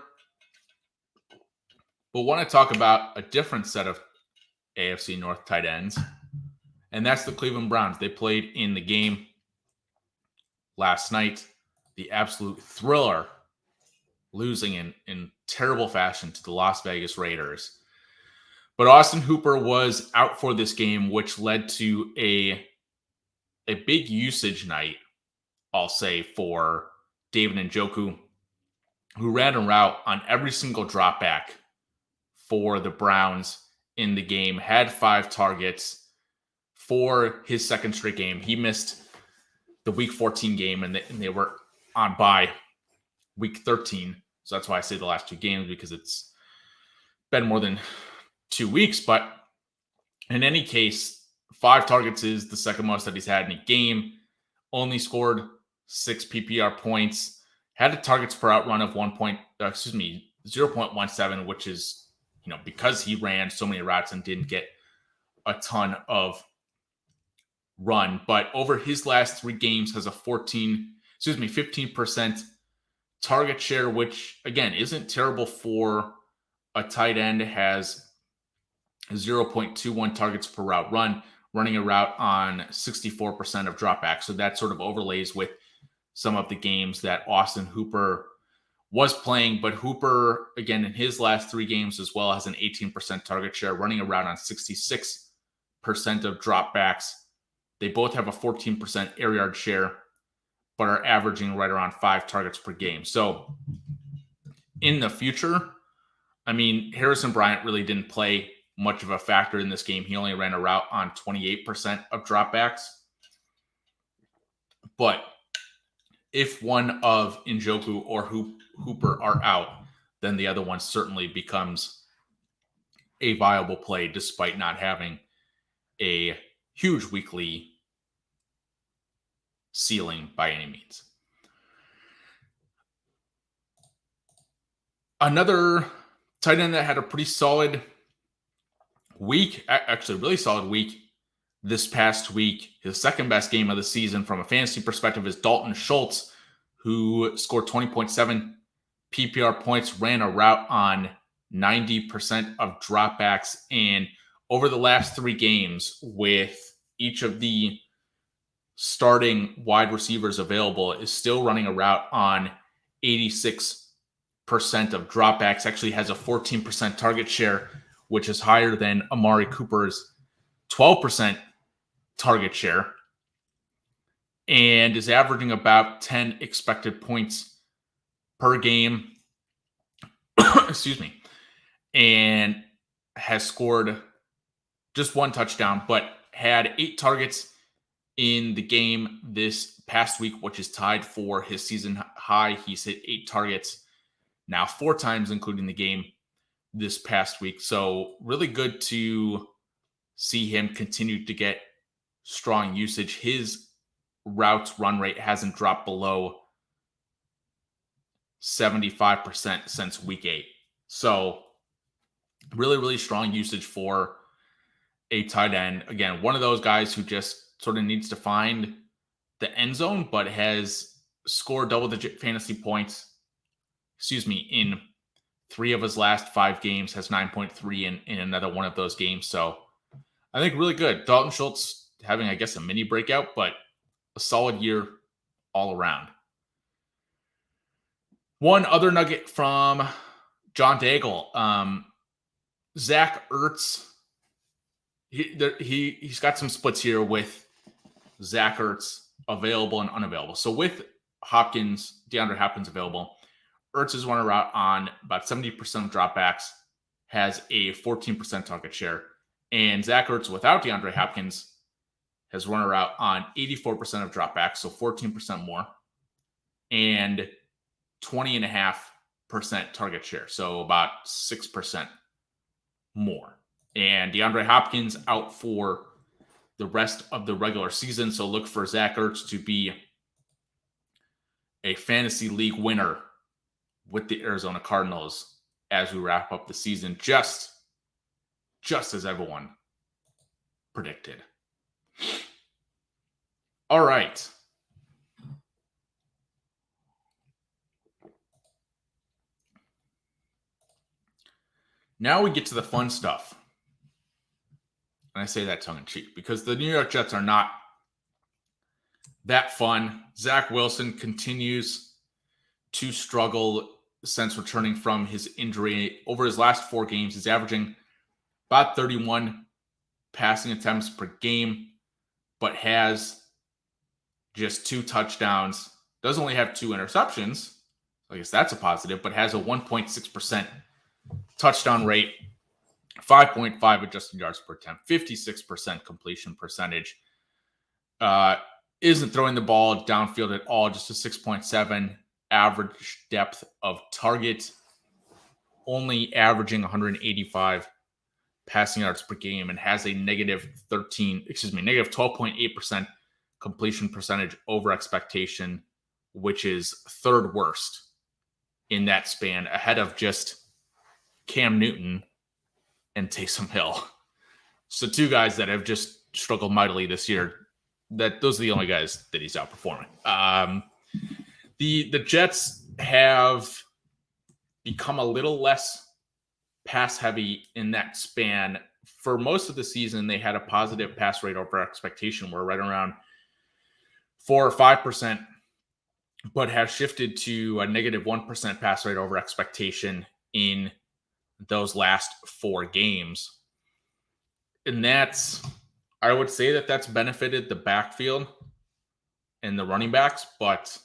S1: but want to talk about a different set of AFC North tight ends, and that's the Cleveland Browns. They played in the game last night, the absolute thriller, losing in terrible fashion to the Las Vegas Raiders. But Austin Hooper was out for this game, which led to a big usage night, I'll say, for David Njoku, who ran a route on every single dropback for the Browns in the game, had 5 targets for his second straight game. He missed the week 14 game, and they were on bye week 13. So that's why I say the last 2 games, because it's been more than 2 weeks. But in any case, 5 targets is the second most that he's had in a game. Only scored 6 PPR points. Had a targets per out run of 0.17, which is, because he ran so many routes and didn't get a ton of run. But over his last 3 games has a 15% target share, which again isn't terrible for a tight end. Has 0.21 targets per route run, running a route on 64% of dropbacks. So that sort of overlays with some of the games that Austin Hooper was playing. But Hooper, again, in his last 3 games as well, has an 18% target share, running a route on 66% of dropbacks. They both have a 14% air yard share, but are averaging right around 5 targets per game. So in the future, I mean, Harrison Bryant really didn't play much of a factor in this game. He only ran a route on 28% of dropbacks. But if one of Njoku or Hooper are out, then the other one certainly becomes a viable play, despite not having a huge weekly ceiling by any means. Another tight end that had a pretty solid week, actually really solid week this past week. His second best game of the season from a fantasy perspective is Dalton Schultz, who scored 20.7 PPR points, ran a route on 90% of dropbacks. And over the last 3 games, with each of the starting wide receivers available, is still running a route on 86% of dropbacks. Actually has a 14% target share, which is higher than Amari Cooper's 12% target share, and is averaging about 10 expected points per game. Excuse me. And has scored just 1 touchdown, but had 8 targets in the game this past week, which is tied for his season high. He's hit 8 targets now 4 times, including the game this past week. So really good to see him continue to get strong usage. His routes run rate hasn't dropped below 75% since week 8. So really, really strong usage for a tight end. Again, one of those guys who just sort of needs to find the end zone, but has scored double-digit fantasy points, in 3 of his last 5 games, has 9.3 in another one of those games. So I think really good. Dalton Schultz having, I guess, a mini breakout, but a solid year all around. One other nugget from John Daigle. Zach Ertz, he's got some splits here with Zach Ertz available and unavailable. So with DeAndre Hopkins available, Ertz is running around on about 70% of dropbacks, has a 14% target share. And Zach Ertz without DeAndre Hopkins has run around on 84% of dropbacks, so 14% more, and 20.5% target share, so about 6% more. And DeAndre Hopkins out for the rest of the regular season, so look for Zach Ertz to be a fantasy league winner with the Arizona Cardinals as we wrap up the season, just as everyone predicted. All right. Now we get to the fun stuff. And I say that tongue-in-cheek because the New York Jets are not that fun. Zach Wilson continues to struggle since returning from his injury. Over his last 4 games, he's averaging about 31 passing attempts per game, but has just 2 touchdowns. Does only have 2 interceptions. I guess that's a positive, but has a 1.6% touchdown rate, 5.5 adjusted yards per attempt, 56% completion percentage. Isn't throwing the ball downfield at all, just a 6.7 average depth of target, only averaging 185 passing yards per game, and has a negative 12.8% completion percentage over expectation, which is 3rd worst in that span, ahead of just Cam Newton and Taysom Hill. So 2 guys that have just struggled mightily this year. Those are the only guys that he's outperforming. The Jets have become a little less pass heavy in that span. For most of the season, they had a positive pass rate over expectation. We're right around 4 or 5%, but have shifted to a negative 1% pass rate over expectation in those last 4 games. And I would say that's benefited the backfield and the running backs, but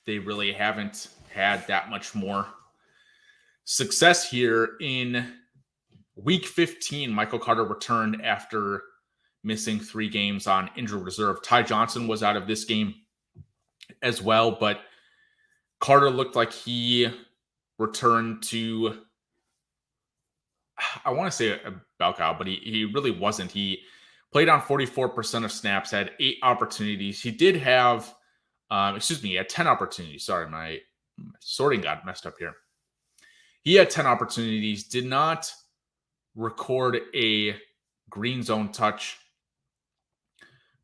S1: they really haven't had that much more success here. In week 15, Michael Carter returned after missing 3 games on injured reserve. Ty Johnson was out of this game as well, but Carter looked like he returned to, I want to say a bell cow, but he really wasn't. He played on 44% of snaps, had 8 opportunities. He did have, he had 10 opportunities. Sorry, my sorting got messed up here. He had 10 opportunities, did not record a green zone touch,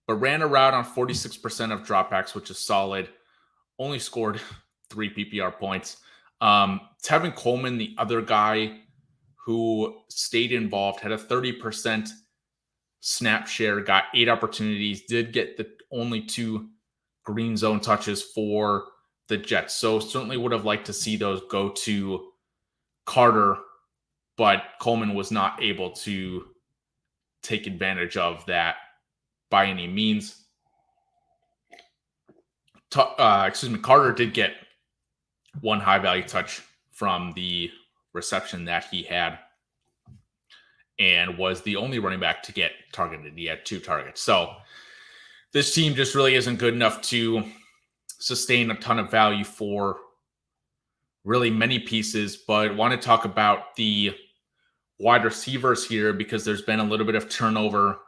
S1: but ran a route on 46% of dropbacks, which is solid. Only scored 3 PPR points. Tevin Coleman, the other guy who stayed involved, had a 30% snap share, got 8 opportunities, did get the only 2 green zone touches for the Jets. So certainly would have liked to see those go to Carter, but Coleman was not able to take advantage of that by any means. Carter did get 1 high value touch from the reception that he had and was the only running back to get targeted. He had 2 targets. So this team just really isn't good enough to sustain a ton of value for really many pieces, but want to talk about the wide receivers here because there's been a little bit of turnover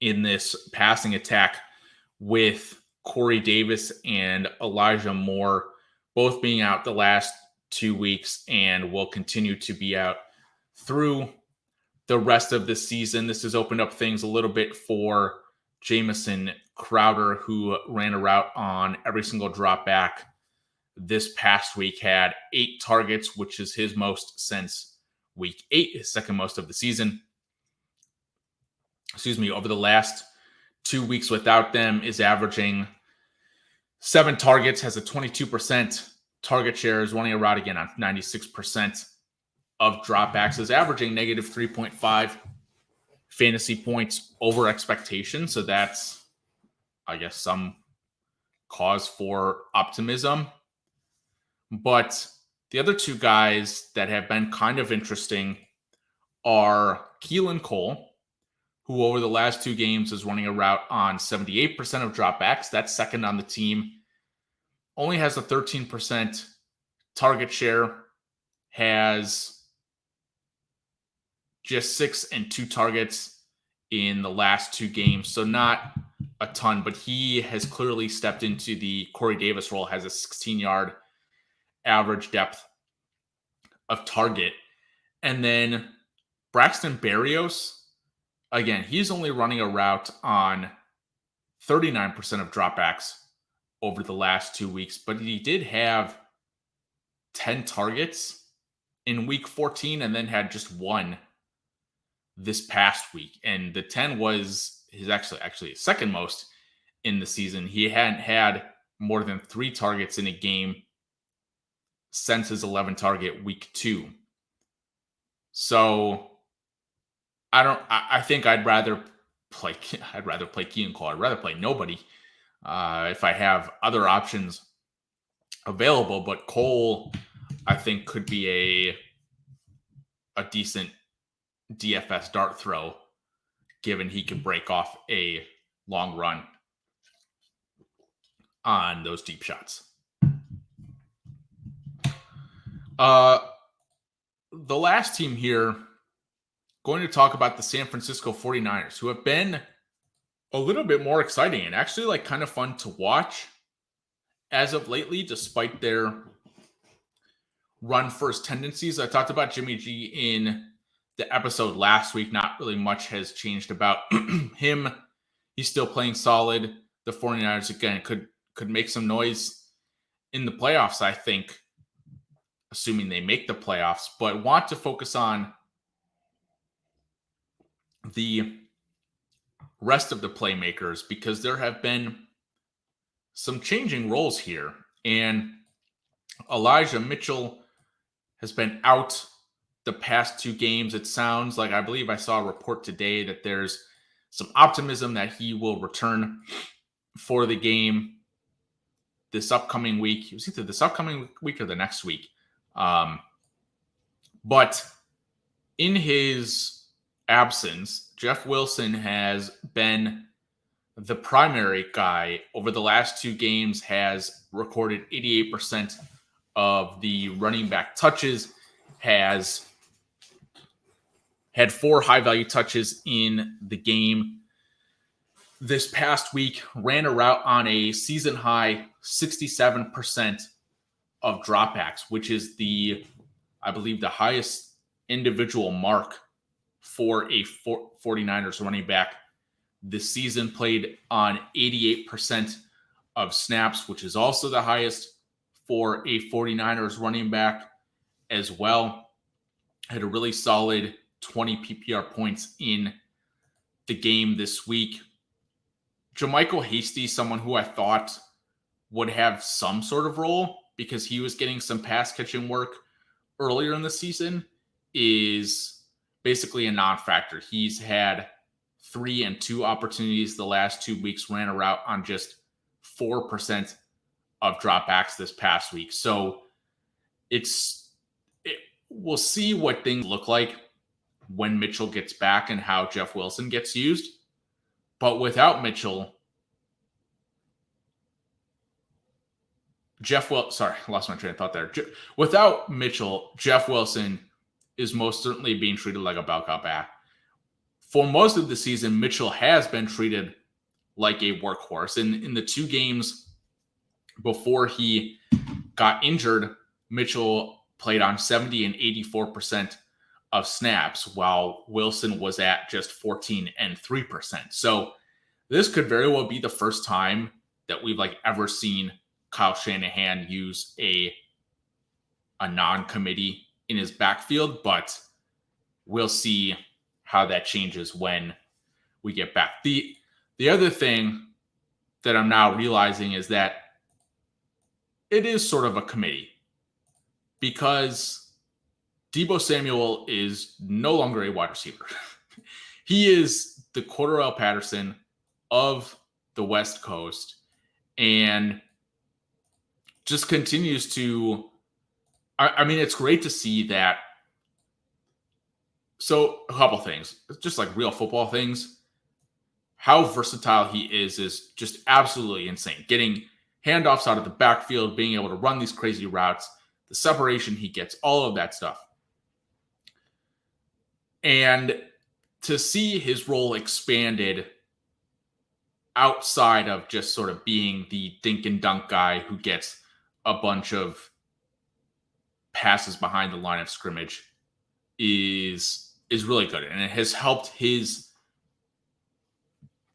S1: in this passing attack with Corey Davis and Elijah Moore both being out the last 2 weeks and will continue to be out through the rest of the season. This has opened up things a little bit for Jamison Crowder, who ran a route on every single drop back this past week, had 8 targets, which is his most since week 8, his second most of the season. Over the last 2 weeks without them is averaging 7 targets, has a 22% target share, is running a route again on 96% of dropbacks, is averaging negative 3.5 fantasy points over expectation. So that's, I guess, some cause for optimism. But the other 2 guys that have been kind of interesting are Keelan Cole, who over the last 2 games is running a route on 78% of dropbacks. That's second on the team. Only has a 13% target share, has just 6 and 2 targets in the last 2 games. So not a ton, but he has clearly stepped into the Corey Davis role, has a 16-yard average depth of target. And then Braxton Berrios, again, he's only running a route on 39% of dropbacks over the last 2 weeks, but he did have 10 targets in week 14 and then had just 1 this past week. And the 10 was his actually his second most in the season. He hadn't had more than 3 targets in a game since his 11 target week 2. So I think I'd rather play Keelan Cole. I'd rather play nobody if I have other options available. But Cole, I think, could be a decent DFS dart throw, given he can break off a long run on those deep shots. The last team here, going to talk about the San Francisco 49ers, who have been a little bit more exciting and actually like kind of fun to watch as of lately, despite their run first tendencies. I talked about Jimmy G in the episode last week. Not really much has changed about him. He's still playing solid. The 49ers, again, could make some noise in the playoffs, I think, assuming they make the playoffs, but want to focus on the rest of the playmakers because there have been some changing roles here. And Elijah Mitchell has been out the past 2 games. It sounds like, I believe I saw a report today that there's some optimism that he will return for the game this upcoming week. It was either this upcoming week or the next week. But in his absence, Jeff Wilson has been the primary guy over the last 2 games, has recorded 88% of the running back touches, has had 4 high-value touches in the game. This past week, ran a route on a season-high 67% of dropbacks, which is the I believe, the highest individual mark for a 49ers running back this season. Played on 88% of snaps, which is also the highest for a 49ers running back as well. Had a really solid 20 PPR points in the game this week. JaMychal Hasty, someone who I thought would have some sort of role because he was getting some pass catching work earlier in the season, is basically a non-factor. He's had 3 and 2 opportunities the last 2 weeks, ran a route on just 4% of dropbacks this past week. So we'll see what things look like when Mitchell gets back and how Jeff Wilson gets used. But without Mitchell, lost my train of thought there. Without Mitchell, Jeff Wilson is most certainly being treated like a bell cow back. For most of the season, Mitchell has been treated like a workhorse. And in the 2 games before he got injured, Mitchell played on 70 and 84% of snaps, while Wilson was at just 14 and 3%. So this could very well be the first time that we've ever seen Kyle Shanahan use a non-committee in his backfield, but we'll see how that changes when we get back. The other thing that I'm now realizing is that it is sort of a committee, because Deebo Samuel is no longer a wide receiver. He is the Cordarrelle Patterson of the West Coast, and just continues to, I mean, it's great to see that. So a couple things, just real football things. How versatile he is just absolutely insane. Getting handoffs out of the backfield, being able to run these crazy routes, the separation he gets, all of that stuff. And to see his role expanded outside of just sort of being the dink and dunk guy who gets a bunch of passes behind the line of scrimmage is really good. And it has helped his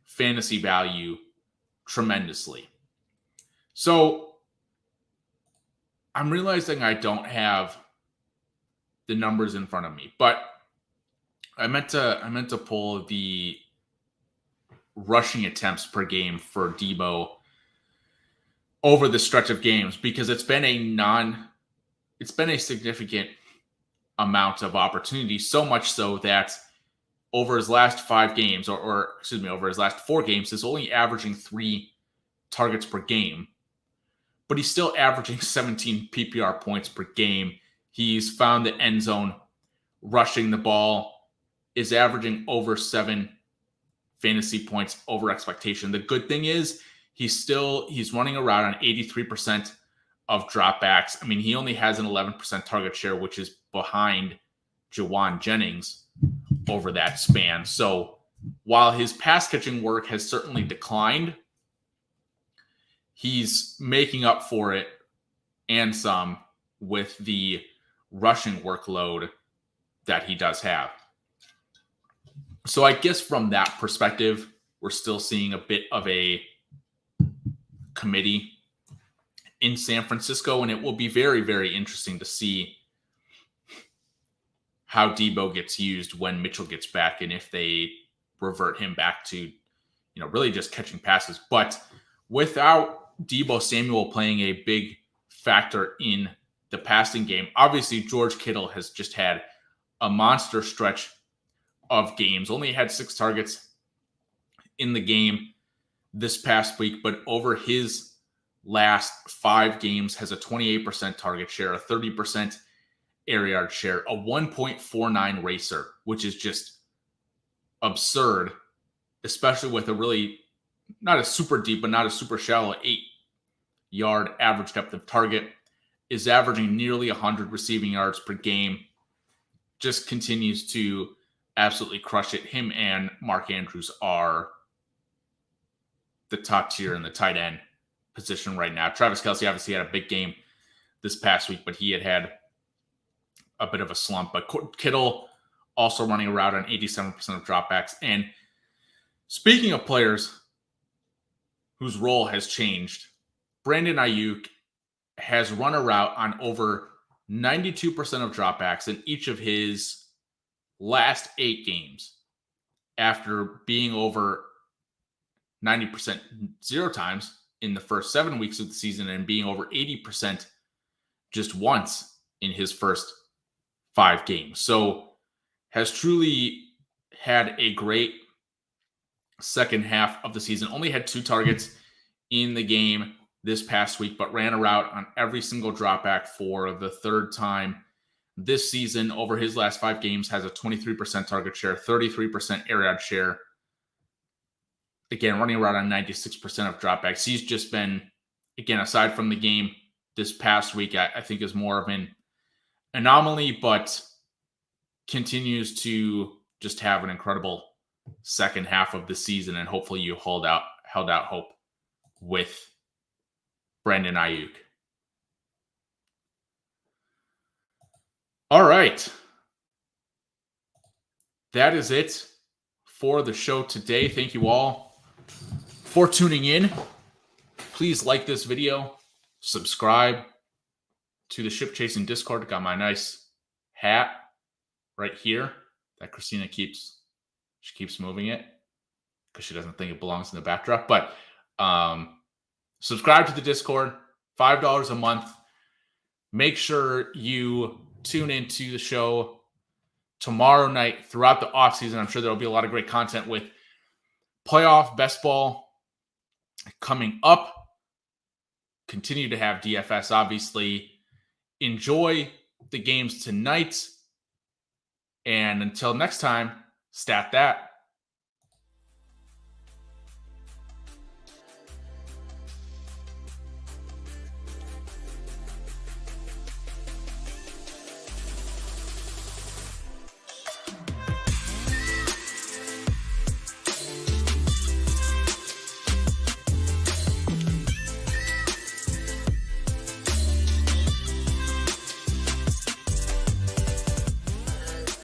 S1: fantasy value tremendously. So I'm realizing I don't have the numbers in front of me, but I meant to pull the rushing attempts per game for Deebo over the stretch of games, because it's been a significant amount of opportunity, so much so that over his last 5 games, over his last 4 games, he's only averaging 3 targets per game, but he's still averaging 17 PPR points per game. He's found the end zone rushing the ball, is averaging over 7 fantasy points over expectation. The good thing is he's running around on 83% of dropbacks. I mean, he only has an 11% target share, which is behind Jawan Jennings over that span. So while his pass catching work has certainly declined, he's making up for it and some with the rushing workload that he does have. So I guess from that perspective, we're still seeing a bit of a committee in San Francisco, and it will be very, very interesting to see how Deebo gets used when Mitchell gets back, and if they revert him back to, really just catching passes. But without Deebo Samuel playing a big factor in the passing game, obviously George Kittle has just had a monster stretch of games. Only had 6 targets in the game this past week, but over his last 5 games has a 28% target share, a 30% air yard share, a 1.49 racer, which is just absurd, especially with a really, not a super deep, but not a super shallow 8-yard average depth of target, is averaging nearly 100 receiving yards per game, just continues to absolutely crush it. Him and Mark Andrews are the top tier in the tight end position right now. Travis Kelce obviously had a big game this past week, but he had a bit of a slump. But Kittle also running a route on 87% of dropbacks. And speaking of players whose role has changed, Brandon Ayuk has run a route on over 92% of dropbacks in each of his last 8 games, after being over 90% 0 times in the first 7 weeks of the season and being over 80% just once in his first 5 games. So has truly had a great second half of the season. Only had 2 targets in the game this past week, but ran a route on every single dropback for the 3rd time this season. Over his last 5 games, has a 23% target share, 33% air yard share. Again, running around on 96% of dropbacks. He's just been, again, aside from the game this past week, I think is more of an anomaly, but continues to just have an incredible second half of the season. And hopefully you held out hope with Brandon Ayuk. All right. That is it for the show today. Thank you all for tuning in. Please like this video, subscribe to the Ship Chasing Discord. Got my nice hat right here that Christina keeps moving it because she doesn't think it belongs in the backdrop. But subscribe to the Discord, $5 a month. Make sure you tune into the show tomorrow night throughout the offseason. I'm sure there'll be a lot of great content with playoff best ball coming up. Continue to have DFS, obviously. Enjoy the games tonight. And until next time, stat that.